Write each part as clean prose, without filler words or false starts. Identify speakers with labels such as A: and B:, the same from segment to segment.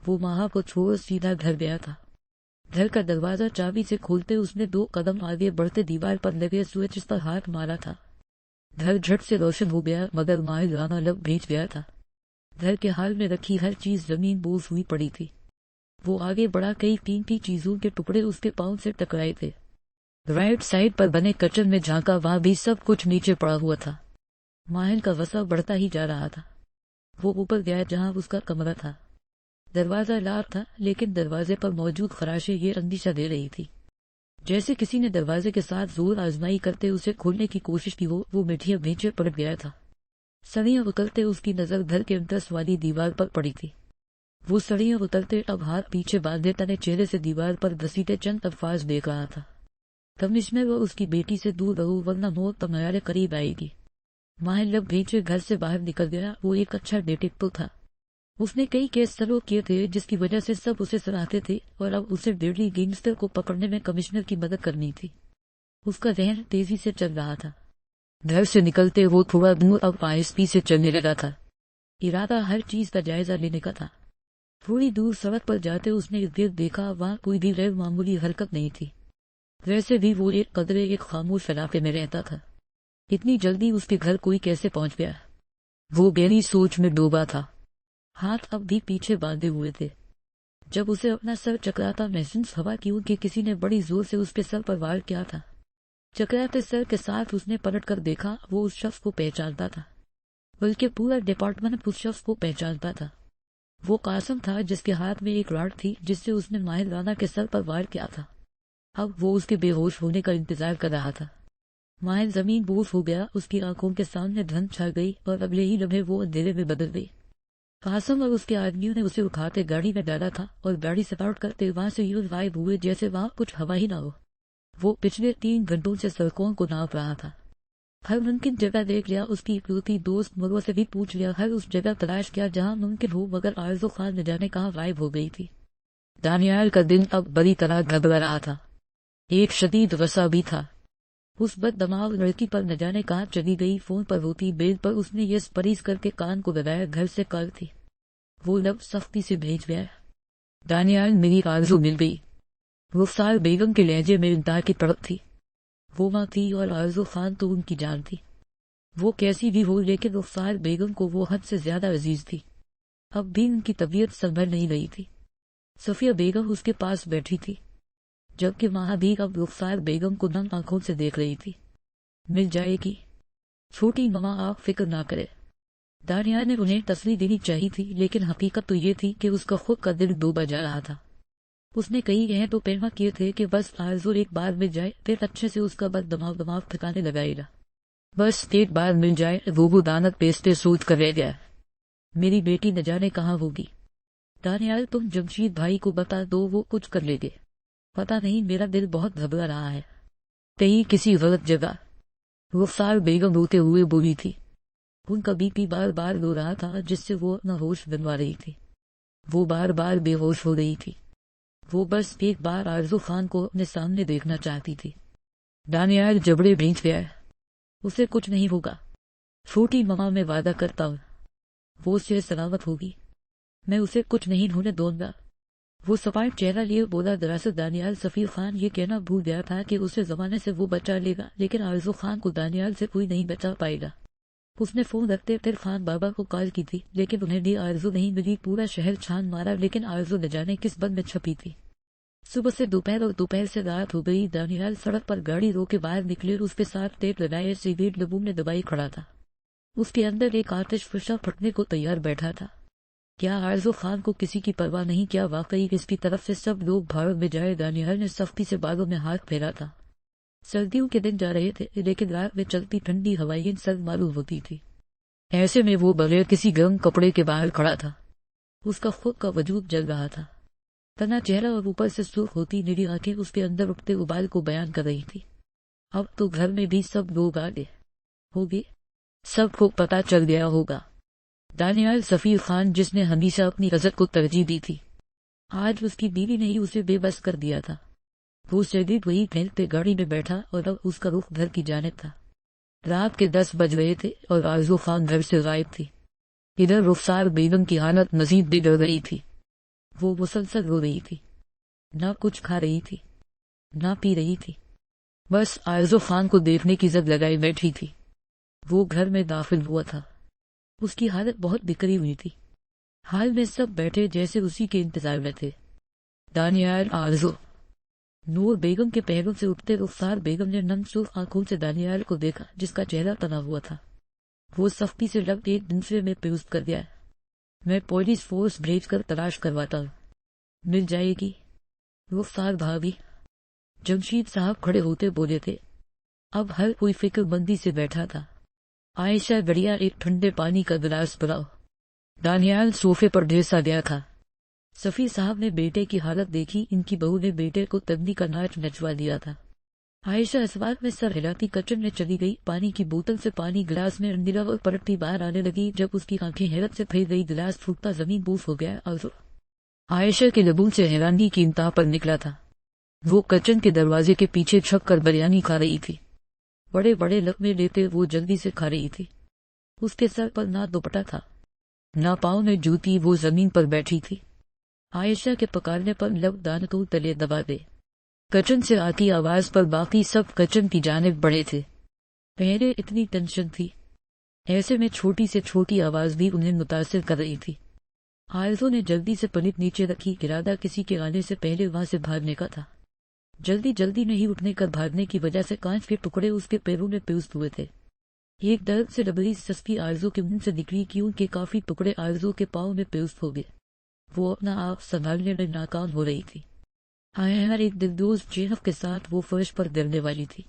A: وہ ماں کو چھوڑ سیدھا گھر گیا تھا۔ گھر کا دروازہ چابی سے کھولتے اس نے 2 قدم آگے بڑھتے دیوار پر لگے سوئچ پر ہاتھ مارا تھا۔ گھر جھٹ سے روشن ہو گیا، مگر ماہر رانا لب بھیج گیا تھا۔ گھر کے حال میں رکھی ہر چیز زمین بوس ہوئی پڑی تھی۔ وہ آگے بڑھا، کئی قیمتی چیزوں کے ٹکڑے اس کے پاؤں سے ٹکرائے تھے۔ رائٹ سائڈ پر بنے کچن میں جھانکا، وہاں بھی سب کچھ نیچے پڑا ہوا تھا۔ ماہر کا غصہ بڑھتا ہی جا رہا تھا۔ وہ اوپر گیا جہاں اس کا کمرہ تھا۔ دروازہ لاک تھا، لیکن دروازے پر موجود خراشیں یہ اندیشہ دے رہی تھی جیسے کسی نے دروازے کے ساتھ زور آزمائی کرتے اسے کھولنے کی کوشش کی ہو۔ وہ مٹھیا نیچے پلٹ گیا تھا۔ سڑیاں اترتے اس کی نظر گھر کے انترس والی دیوار پر پڑی تھی۔ وہ سڑیاں اترتے اب ہاتھ پیچھے باندھے تنے چہرے سے دیوار پر گھسیٹے چند الفاظ دیکھ رہا تھا۔ کمشنر و اس کی بیٹی سے دور رہو ورنہ موت تمہارے قریب آئے گی۔ ماہر لب بھیجے گھر سے باہر نکل گیا۔ وہ ایک اچھا ڈیٹیکٹو تھا۔ اس نے کئی کیس سلو کیے تھے جس کی وجہ سے سب اسے سراہتے تھے، اور اب اسے ڈیڈلی گینگسٹر کو پکڑنے میں کمشنر کی مدد کرنی تھی۔ اس کا ذہن تیزی سے چل رہا تھا۔ گھر سے نکلتے وہ تھوڑا دور اب آہستگی سے چلنے لگا تھا۔ ارادہ ہر چیز کا جائزہ لینے کا تھا۔ تھوڑی دور سڑک پر جاتے اس نے ارد گرد دیکھا، وہاں کوئی بھی غیر معمولی حرکت نہیں تھی۔ ویسے بھی وہ ایک قدرے ایک خاموش علاقے میں رہتا تھا۔ اتنی جلدی اس کے گھر کوئی کیسے پہنچ گیا؟ وہ گہری سوچ میں ڈوبا تھا۔ ہاتھ اب بھی پیچھے باندھے ہوئے تھے۔ جب اسے اپنا سر چکراتا محسوس ہوا کیونکہ کسی نے بڑی زور سے اس کے سر پر وار کیا تھا۔ چکراتے سر کے ساتھ اس نے پلٹ کر دیکھا، وہ اس شخص کو پہچانتا تھا، بلکہ پورا ڈپارٹمنٹ اس شخص کو پہچانتا تھا۔ وہ قاسم تھا جس کے ہاتھ میں ایک راڈ تھی جس سے اس نے ماہر رانا کے سر پر وار کیا تھا۔ اب وہ اس کے بے ہوش ہونے کا انتظار کر رہا تھا۔ ماہر زمین بوس ہو گیا، اس کی آنکھوں کے سامنے دھند چھا گئی اور اگلے ہی لمحے وہ اندھیرے میں بدل گئی۔ قاسم اور اس کے آدمیوں نے اسے اٹھاتے گاڑی میں ڈالا تھا اور گاڑی سٹارٹ کرتے وہاں سے یوں غائب ہوئے جیسے وہاں کچھ ہوا ہی نہ ہو۔ وہ پچھلے 3 گھنٹوں سے سڑکوں کو ناپ رہا تھا۔ ہر ممکن جگہ دیکھ لیا، اس کی اکلوتی دوست مروہ سے بھی پوچھ لیا، ہر اس جگہ تلاش کیا جہاں ممکن ہو، مگر آرزو خان نہ جانے کہاں غائب ہو گئی تھی۔ دانیال کا دل اب بڑی طرح گھبرا رہا تھا۔ ایک شدید غصہ بھی تھا۔ اس بد دماغ لڑکی پر نہ جانے کہاں چلی گئی۔ فون پر روتی بیل پر اس نے یس پریز کر کے کان کو لگایا۔ گھر سے کال تھی۔ وہ لب سختی سے بھیج گیا۔ دانیال، میری آرزو مل گئی۔ رخسار بیگم کے لہجے میں انتہا کی تڑپ تھی۔ وہ ماں تھی اور آرزو خان تو ان کی جان تھی۔ وہ کیسی بھی ہو، لیکن رخسار بیگم کو وہ حد سے زیادہ عزیز تھی۔ اب بھی ان کی طبیعت سنبھل نہیں رہی تھی۔ صفیہ بیگم اس کے پاس بیٹھی تھی، جبکہ ماں بھی اب رخسار بیگم کو نم آنکھوں سے دیکھ رہی تھی۔ مل جائے گی چھوٹی ماما، آپ فکر نہ کرے۔ دانیال نے انہیں تسلی دینی چاہی تھی، لیکن حقیقت تو یہ تھی کہ اس کا خود کا دل ڈوبا جا رہا تھا۔ اس نے کئی گہن تو پیما کیے تھے کہ بس آرزو ایک بار مل جائے، پھر اچھے سے اس کا بد دماغ ٹھکانے لگائے گا۔ بس ایک بار مل جائے۔ وہ دانت پیستے سوچ کر رہ گیا۔ میری بیٹی نہ جانے کہاں ہوگی۔ دانیال، تم جمشید بھائی کو بتا دو، وہ کچھ کر لے گے۔ پتہ نہیں، میرا دل بہت گھبرا رہا ہے۔ کہیں کسی غلط جگہ۔ رخسار بیگم روتے ہوئے بولی تھی۔ ان کا بی پی بار بار رو رہا تھا جس سے وہ اپنا ہوش بنوا رہی تھی۔ وہ بار بار بے ہوش ہو رہی تھی۔ وہ بس ایک بار آرزو خان کو اپنے سامنے دیکھنا چاہتی تھی۔ دانیال جبڑے بھینچ گیا۔ اسے کچھ نہیں ہوگا، چھوٹی ماما، میں وعدہ کرتا ہوں، وہ اسے سلامت ہوگی۔ میں اسے کچھ نہیں ہونے دوں گا۔ وہ سپاٹ چہرہ لیے بولا۔ دراصل دانیال سفیر خان یہ کہنا بھول گیا تھا کہ اسے زمانے سے وہ بچا لے گا، لیکن آرزو خان کو دانیال سے کوئی نہیں بچا پائے گا۔ اس نے فون رکھتے پھر خان بابا کو کال کی تھی، لیکن انہیں بھی آرزو نہیں ملی۔ پورا شہر چھان مارا، لیکن آرزو نہ جانے کس بند میں چھپی تھی۔ صبح سے دوپہر اور دوپہر سے رات ہو گئی۔ دانیال سڑک پر گاڑی رو کے باہر نکلے اور اس کے ساتھ ٹیپ لگائے سگریٹ لبوں میں دبائی کھڑا تھا۔ اس کے اندر ایک آتش فشاں پھٹنے کو تیار بیٹھا تھا۔ کیا آرزو خان کو کسی کی پرواہ نہیں؟ کیا واقعی اس کی طرف سے سب لوگ بھاگ میں جائے؟ دانیال نے سختی سے بالوں میں ہاتھ پھیرا تھا۔ سردیوں کے دن جا رہے تھے، لیکن رات میں چلتی ٹھنڈی ہوائیں سرد معلوم ہوتی تھی۔ ایسے میں وہ بغیر کسی گرم کپڑے کے باہر کھڑا تھا۔ اس کا خود کا وجود جل رہا تھا۔ تنا چہرہ اور اوپر سے سرخ ہوتی نیلی آنکھیں اس کے اندر اٹھتے ابال کو بیان کر رہی تھی۔ اب تو گھر میں بھی سب لوگ آ گئے ہوں گے، سب کو پتہ چل گیا ہوگا۔ دانیال سفیر خان، جس نے ہمیشہ اپنی عزت کو ترجیح دی تھی، آج اس کی بیوی نے ہی اسے بے بس کر دیا تھا۔ وہ شدید وہی پھیلتے گاڑی میں بیٹھا اور اب اس کا رخ گھر کی جانب تھا۔ رات کے 10 بج رہے تھے اور آرزو خان گھر سے غائب تھی۔ ادھر رخسار بیگم کی حالت مزید بگڑ رہی تھی۔ وہ مسلسل رو رہی تھی، نہ کچھ کھا رہی تھی نہ پی رہی تھی، بس عارض خان کو دیکھنے کی زد لگائی بیٹھی تھی۔ وہ گھر میں داخل ہوا تھا، اس کی حالت بہت بکھری ہوئی تھی، حال میں سب بیٹھے جیسے اسی کے انتظار میں تھے۔ دانیال، عارضو۔ نور بیگم کے پہلوں سے اٹھتے رخسار بیگم نے نم سرخ آنکھوں سے دانیال کو دیکھا، جس کا چہرہ تنا ہوا تھا۔ وہ سختی سے لب ایک دوسرے میں پیوست کر گیا۔ میں پولیس فورس بھیج کر تلاش کرواتا ہوں، مل جائے گی؟ رخسار بھابھی، جمشید صاحب کھڑے ہوتے بولے تھے۔ اب ہر کوئی فکر مندی سے بیٹھا تھا۔ عائشہ، بڑھیا ایک ٹھنڈے پانی کا گلاس بلاؤ۔ دانیال صوفے پر ڈھیسا گیا تھا۔ صفی صاحب نے بیٹے کی حالت دیکھی، ان کی بہو نے بیٹے کو تبنی کا ناچ نچوا دیا تھا۔ عائشہ اسوار میں سر ہلاتی کچن میں چلی گئی، پانی کی بوتل سے پانی گلاس میں اندھیرا اور پلٹتی باہر آنے لگی۔ جب اس کی آنکھیں حیرت سے پھیر گئی، گلاس پھوٹتا زمین بوس ہو گیا اور عائشہ کے لبوں سے حیرانی کی انتہا پر نکلا تھا۔ وہ کچن کے دروازے کے پیچھے چھپ کر بریانی کھا رہی تھی، بڑے بڑے لقمے لیتے وہ جلدی سے کھا رہی تھی۔ اس کے سر پر نہ دوپٹہ تھا نہ پاؤں میں جوتی، وہ زمین پر بیٹھی تھی۔ عائشہ کے پکارنے پر لب دانتوں تلے دبا دے۔ کچن سے آتی آواز پر باقی سب کچن کی جانب بڑھے تھے۔ پہلے اتنی ٹینشن تھی، ایسے میں چھوٹی سے چھوٹی آواز بھی انہیں متاثر کر رہی تھی۔ عارضوں نے جلدی سے پلیٹ نیچے رکھی، ارادہ کسی کے آنے سے پہلے وہاں سے بھاگنے کا تھا۔ جلدی نہیں اٹھنے کر بھاگنے کی وجہ سے کانچ کے ٹکڑے اس کے پیروں میں پیوست ہوئے تھے۔ ایک درد سے ڈبری سستی عارضوں کے منہ سے نکلی، کیونکہ کافی ٹکڑے عارضوں کے پاؤں میں پیوست ہو گئے۔ وہ اپنا آپ سنبھالنے میں ناکام ہو رہی تھی۔ ہر ایک دلدوز چہق کے ساتھ وہ فرش پر گرنے والی تھی،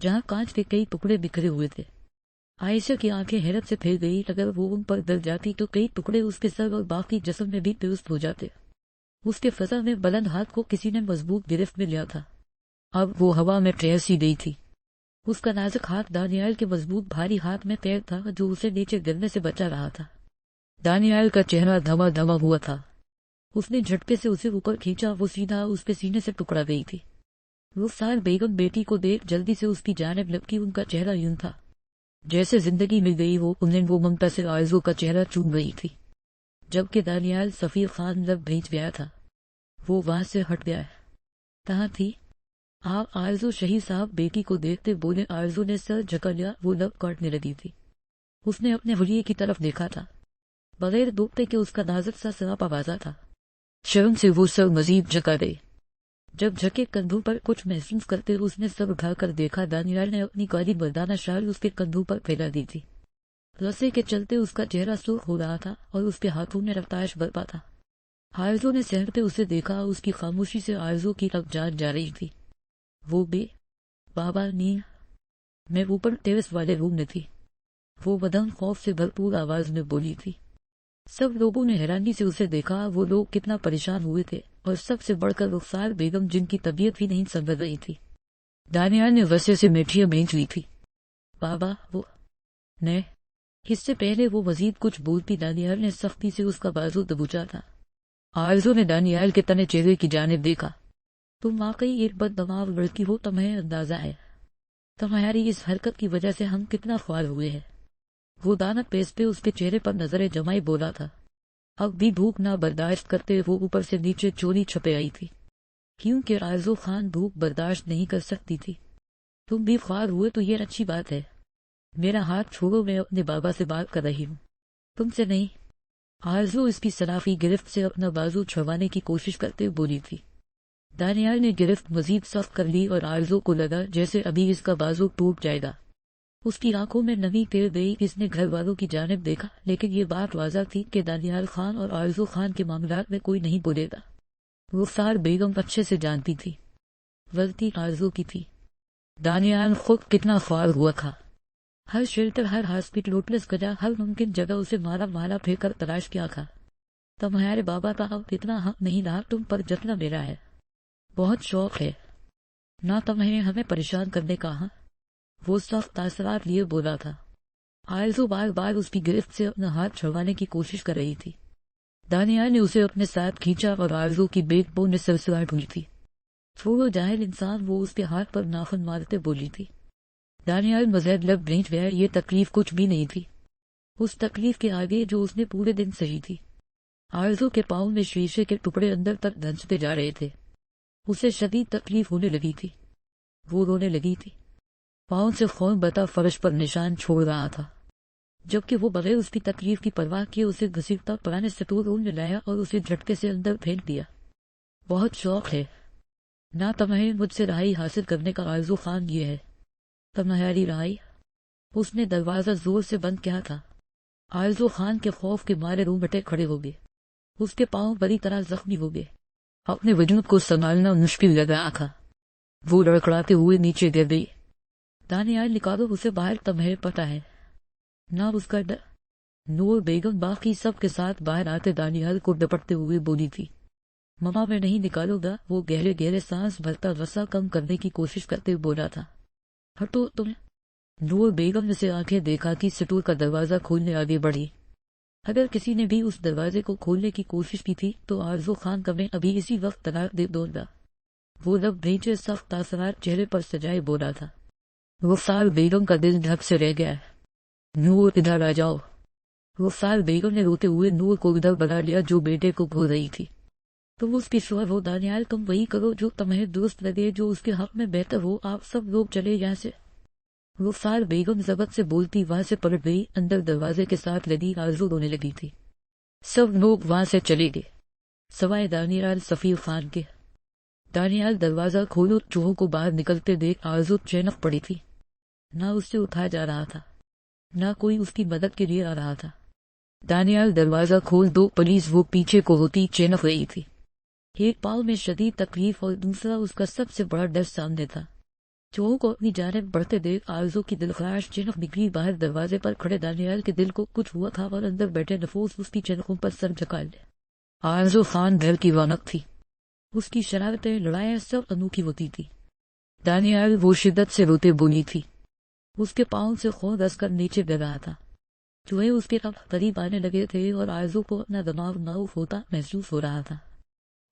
A: جہاں کانچ کے کئی ٹکڑے بکھرے ہوئے تھے۔ عائشہ کی آنکھیں حیرت سے پھیر گئی، اگر وہ ان پر گر جاتی تو کئی ٹکڑے اس کے سر اور باقی جسم میں بھی پیوست ہو جاتے۔ اس کے فضا میں بلند ہاتھ کو کسی نے مضبوط گرفت میں لیا تھا، اب وہ ہوا میں ٹھہر سی گئی تھی۔ اس کا نازک ہاتھ دانیال کے مضبوط بھاری ہاتھ میں قید تھا، جو اسے نیچے گرنے سے بچا رہا تھا۔ دانیال کا چہرہ دھما دھما ہوا تھا۔ اس نے جھٹکے سے اسے اوپر کھینچا، وہ سیدھا اس کے سینے سے ٹکرا گئی تھی۔ رخسار بیگم بیٹی کو دیکھ جلدی سے اس کی جانب لپکی، ان کا چہرہ یوں تھا جیسے زندگی مل گئی ہو انہیں۔ وہ ممتا سے عارضوں کا چہرہ چوم رہی تھی، جبکہ دانیال سفیر خان لب بھیج گیا تھا۔ وہ وہاں سے ہٹ گیا۔ کہاں تھی آپ؟ عارضو شہید صاحب بیٹی کو دیکھتے بولے۔ عارضو نے سر جھکا لیا، وہ لب کاٹنے لگی تھی۔ اس نے اپنے حلیے کی طرف دیکھا تھا، بغیر دوپٹے کے اس کا نازک سا سراپا واضح تھا۔ شرم سے وہ سر مزید جھکا گئی۔ جب جھکے کندھوں پر کچھ محسوس کرتے اس نے سر اٹھا کر دیکھا، دانیال نے اپنی کالی مردانہ شال اس کے کندھوں پر پھیلا دی تھی۔ رسے کے چلتے اس کا چہرہ سرخ ہو رہا تھا اور اس کے ہاتھوں میں رفتاش برپا تھا۔ عارضوں نے سہرتے اسے دیکھا، اس کی خاموشی سے عارضوں کی اب جان جا رہی تھی۔ وہ بابا نیل، میں اوپر ٹیرس والے روم میں تھی، وہ بدن خوف سے بھرپور آواز میں بولی تھی۔ سب لوگوں نے حیرانی سے اسے دیکھا، وہ لوگ کتنا پریشان ہوئے تھے، اور سب سے بڑھ کر رخسار بیگم، جن کی طبیعت بھی نہیں سنبھل رہی تھی۔ دانیال نے غصے سے میٹھیاں بھینچ لی تھی۔ بابا، وہ نے اس سے پہلے وہ مزید کچھ بولتی، دانیال نے سختی سے اس کا بازو دبوچا تھا۔ عارضوں نے دانیال کے تنے چہرے کی جانب دیکھا۔ تم واقعی ایک بددماغ لڑکی ہو، تمہیں اندازہ ہے تمہاری اس حرکت کی وجہ سے ہم کتنا خوار ہوئے ہیں۔ وہ دانت پیستے اس کے چہرے پر نظر جمائی بولا تھا۔ اب بھی بھوک نہ برداشت کرتے وہ اوپر سے نیچے چوری چھپے آئی تھی، کیونکہ عارضو خان بھوک برداشت نہیں کر سکتی تھی۔ تم بھی خوار ہوئے تو یہ اچھی بات ہے۔ میرا ہاتھ چھوڑو، میں اپنے بابا سے بات کر رہی ہوں، تم سے نہیں۔ عارضو اس کی سرافی گرفت سے اپنا بازو چھڑوانے کی کوشش کرتے بولی تھی۔ دانیال نے گرفت مزید سخت کر لی اور عارضو کو لگا جیسے ابھی اس کا بازو ٹوٹ جائے گا۔ اس کی آنکھوں میں نمی تیر گئی۔ اس نے گھر والوں کی جانب دیکھا، لیکن یہ بات واضح تھی کہ دانیال خان اور عارضو خان کے معاملات میں کوئی نہیں بولے گا۔ رخسار بیگم اچھے سے جانتی تھی غلطی عارضو کی تھی۔ دانیال خود کتنا خوار ہوا تھا۔ ہر شیلٹر، ہر ہاسپٹل، ہوٹلس گجا، ہر ممکن جگہ اسے مارا پھیر کر تلاش کیا تھا۔ تمہارے بابا کا اب اتنا حق نہیں رہا تم پر جتنا میرا ہے۔ بہت شوق ہے نہ تمہیں ہمیں پریشان کرنے کا۔ وہ سخت تاثرات لیے بولا تھا۔ عارضو بار بار اس کی گرفت سے اپنا ہاتھ چھڑوانے کی کوشش کر رہی تھی۔ دانیال نے اسے اپنے ساتھ کھینچا اور عارضو کی بیک بون نے سرسراہٹ ہوئی تھی۔ چھوڑو جاہل انسان، وہ اس کے ہاتھ پر ناخن مارتے بولی تھی۔ دانیال مزید لب بھینچ گیا، یہ تکلیف کچھ بھی نہیں تھی اس تکلیف کے آگے جو اس نے پورے دن سہی تھی۔ آرزو کے پاؤں میں شیشے کے ٹکڑے اندر تک دھنستے جا رہے تھے۔ اسے شدید تکلیف ہونے لگی تھی۔ وہ رونے لگی تھی۔ پاؤں سے خون بتا فرش پر نشان چھوڑ رہا تھا، جبکہ وہ بغیر اس کی تکلیف کی پرواہ کیے اسے گھسیٹتا پرانے سٹور روم میں لایا اور اسے جھٹکے سے اندر پھینک دیا۔ بہت شوق ہے نہ تمہیں مجھ سے رہائی حاصل کرنے کا آرزو خان، یہ ہے تمہاری رہائی؟ اس نے دروازہ زور سے بند کیا تھا۔ آرزو خان کے خوف کے مارے رومٹے کھڑے ہو گئے۔ اس کے پاؤں بری طرح زخمی ہو گئے۔ اپنے وجود کو سنبھالنا مشکل لگ رہا تھا۔ وہ لڑکڑاتے ہوئے نیچے گر گئی۔ دانیال نکالو اسے باہر، تمہیں پتہ ہے نہ اس کا ڈر۔ نور بیگم باقی سب کے ساتھ باہر آتے دانیال کو ڈپٹتے ہوئے بولی تھی، مما میں نہیں نکالو گا۔ وہ گہرے گہرے سانس بھرتا غصہ کم کرنے کی کوشش کرتے بولا تھا، ہٹو تم۔ نور بیگم نے سے آنکھیں دیکھا کہ سٹور کا دروازہ کھولنے آگے بڑھی۔ اگر کسی نے بھی اس دروازے کو کھولنے کی کوشش کی تھی تو آرزو خان کمیں ابھی اسی وقت طلاق دے دوں گا۔ وہ لب نیچے سخت تاثرات چہرے پر سجائے بولا تھا۔ رخسار بیگم کا دل دھک سے رہ گیا ہے۔ نور ادھر آ جاؤ۔ رخسار بیگم نے روتے ہوئے نور کو ادھر بلا لیا جو بیٹے کو کھو رہی تھی۔ تم اس کی شوہر ہو دانیال، تم وہی کرو جو تمہیں درست لگے، جو اس کے حق میں بہتر ہو۔ آپ سب لوگ چلے یہاں سے۔ رخسار بیگم ضبط سے بولتی وہاں سے پلٹ گئی۔ اندر دروازے کے ساتھ لگی آرزو رونے لگی تھی۔ سب لوگ وہاں سے چلے گئے سوائے دانیال سفیر خان کے۔ دانیال دروازہ کھولو، چوہوں کو باہر نکلتے دیکھ آرزو چینک پڑی تھی۔ نہ اس سے اٹھایا جا رہا تھا، نہ کوئی اس کی مدد کے لیے آ رہا تھا۔ دانیال دروازہ کھول دو پلیز، وہ پیچھے کو ہوتی چینک رہی تھی۔ ایک پاؤں میں شدید تکلیف اور دوسرا اس کا سب سے بڑا ڈر سامنے تھا۔ چوہوں کو اپنی جانب بڑھتے دیکھ آرزو کی دلخراش چینک نکلی باہر۔ دروازے پر کھڑے دانیال کے دل کو کچھ ہوا تھا اور اندر بیٹھے نفوس اس کی چینکوں پر سر جھکا لے۔ آرزو خان گھر کی رونق تھی۔ اس کی شرارتیں، لڑائیاں سب انوکھی ہوتی تھی۔ دانیال وہ شدت سے روتے بولی تھی۔ اس کے پاؤں سے خون رس کر نیچے گر رہا تھا۔ چوہے اس کے قریب آنے لگے تھے اور آرزو کو اپنا دماغ معاف ہوتا محسوس ہو رہا تھا۔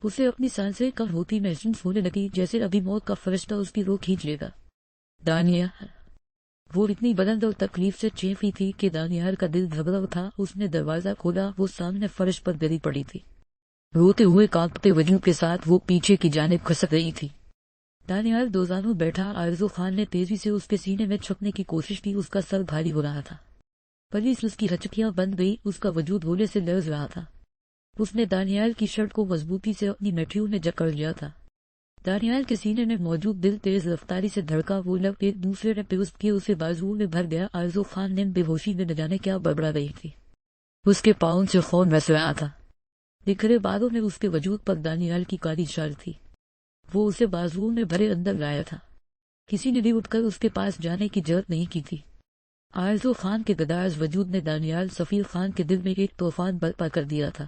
A: اسے اپنی سانسیں کم ہوتی محسوس ہونے لگی، جیسے ابھی موت کا فرشتہ اس کی روح کھینچ لے گا۔ دانیال، وہ اتنی بلند اور تکلیف سے چیخی تھی کہ دانیال کا دل گھبرا تھا۔ اس نے دروازہ کھولا، وہ سامنے فرش پر گری پڑی تھی۔ روتے ہوئے کانپتے وجود کے ساتھ وہ پیچھے کی جانب کھسک رہی تھی۔ دانیال دوزانوں بیٹھا۔ آرزو خان نے تیزی سے اس کے سینے میں چھپنے کی کوشش کی۔ اس کا سر بھاری ہو رہا تھا۔ پلیز اس کی ہچکیاں بند گئی، اس کا وجود ہولے سے لرز رہا تھا۔ اس نے دانیال کی شرٹ کو مضبوطی سے اپنی نٹھیوں میں جکڑ لیا تھا۔ دانیال کے سینے میں موجود دل تیز رفتاری سے دھڑکا۔ وہ لب ایک دوسرے نے پیوست کیے، اسے بازوؤں میں بھر گیا۔ آرزو خان نے بے ہوشی میں نہ جانے کیا بڑبڑا رہی تھی۔ اس کے پاؤں سے خون رس رہا تھا۔ بکھرے بالوں میں اس کے وجود پر دانیال کی کالی شال تھی۔ وہ اسے بازوؤں میں بھرے اندر لایا تھا۔ کسی نے بھی اٹھ کر اس کے پاس جانے کی جرت نہیں کی تھی۔ آرزو خان کے گداز وجود نے دانیال سفیر خان کے دل میں ایک طوفان برپا کر دیا تھا۔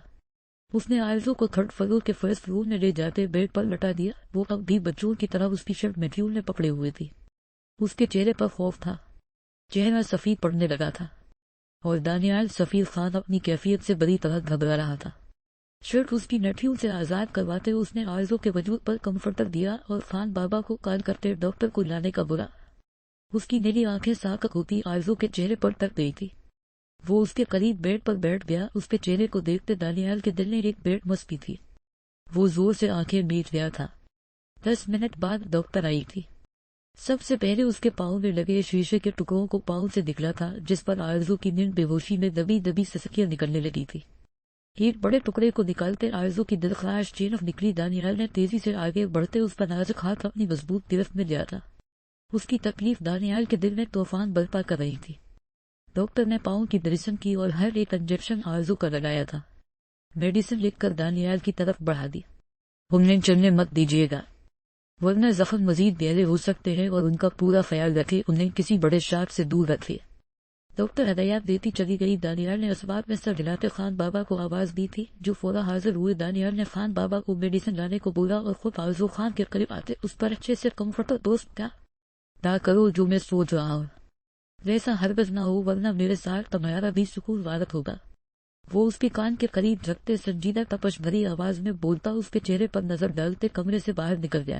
A: اس نے آرزو کو تھرڈ فلور کے فرسٹ فلور میں لے جاتے بیڈ پر لٹا دیا۔ وہ اب بھی بچوں کی طرح اس کی شرٹ میٹھیول نے پکڑے ہوئے تھی۔ اس کے چہرے پر خوف تھا، چہرہ سفید پڑنے لگا تھا، اور دانیال سفیر خان اپنی کیفیت سے بری طرح گھبرا رہا تھا۔ شرٹ اس کی نٹھیوں سے آزاد کرواتے اس نے آرزو کے وجود پر کمفرٹر دیا اور خان بابا کو کال کرتے ڈاکٹر کو لانے کا بولا۔ اس کی نیلی آنکھیں ساکک ہوتی آرزو کے چہرے پر تک گئی تھی۔ وہ اس کے قریب بیڈ پر بیٹھ گیا۔ اس کے چہرے کو دیکھتے دانیال کے دل نے ایک بیٹ مس کی تھی۔ وہ زور سے آنکھیں میچ گیا تھا۔ 10 منٹ بعد ڈاکٹر آئی تھی۔ سب سے پہلے اس کے پاؤں میں لگے شیشے کے ٹکڑوں کو پاؤں سے نکلا تھا، جس پر آرزو کی نیند بے ہوشی میں دبی دبی سسکیاں نکلنے لگی تھی۔ ایک بڑے ٹکڑے کو نکالتے آرزو کی دلخراش چینک نکلی۔ دانیال نے تیزی سے آگے بڑھتے اس کا نازک ہاتھ اپنی مضبوط گرفت میں لیا تھا۔ اس کی تکلیف دانیال کے دل میں طوفان برپا کر رہی تھی۔ ڈاکٹر نے پاؤں کی میڈیسن کی اور ہر ایک انجیکشن آرزو کا لگایا تھا۔ میڈیسن لکھ کر دانیال کی طرف بڑھا دی۔ انہیں چلنے مت دیجیے گا، ورنہ زخم مزید گہرے ہو سکتے ہیں، اور ان کا پورا خیال رکھے، انہیں کسی بڑے شاخ سے دور رکھے۔ ڈاکٹر ہدایات دیتی چلی گئی۔ دانیال نے اسباب میں سر ہلاتے خان بابا کو آواز دی تھی، جو فوراً حاضر ہوئے۔ دانیال نے خان بابا کو میڈیسن لانے کو بولا اور خود آرزو خان کے قریب آتے اس پر اچھے سے کمفرٹر دوست کیا نہ کرو جو میں سوچ رہا ہوں، ویسا ہرگز نہ ہو، ورنہ میرے ساتھ تمہارا بھی سکون غارت ہوگا۔ وہ اس کے کان کے قریب جھکتے سنجیدہ تپش بھری آواز میں بولتا، اس کے چہرے پر نظر ڈالتے کمرے سے باہر نکل گیا۔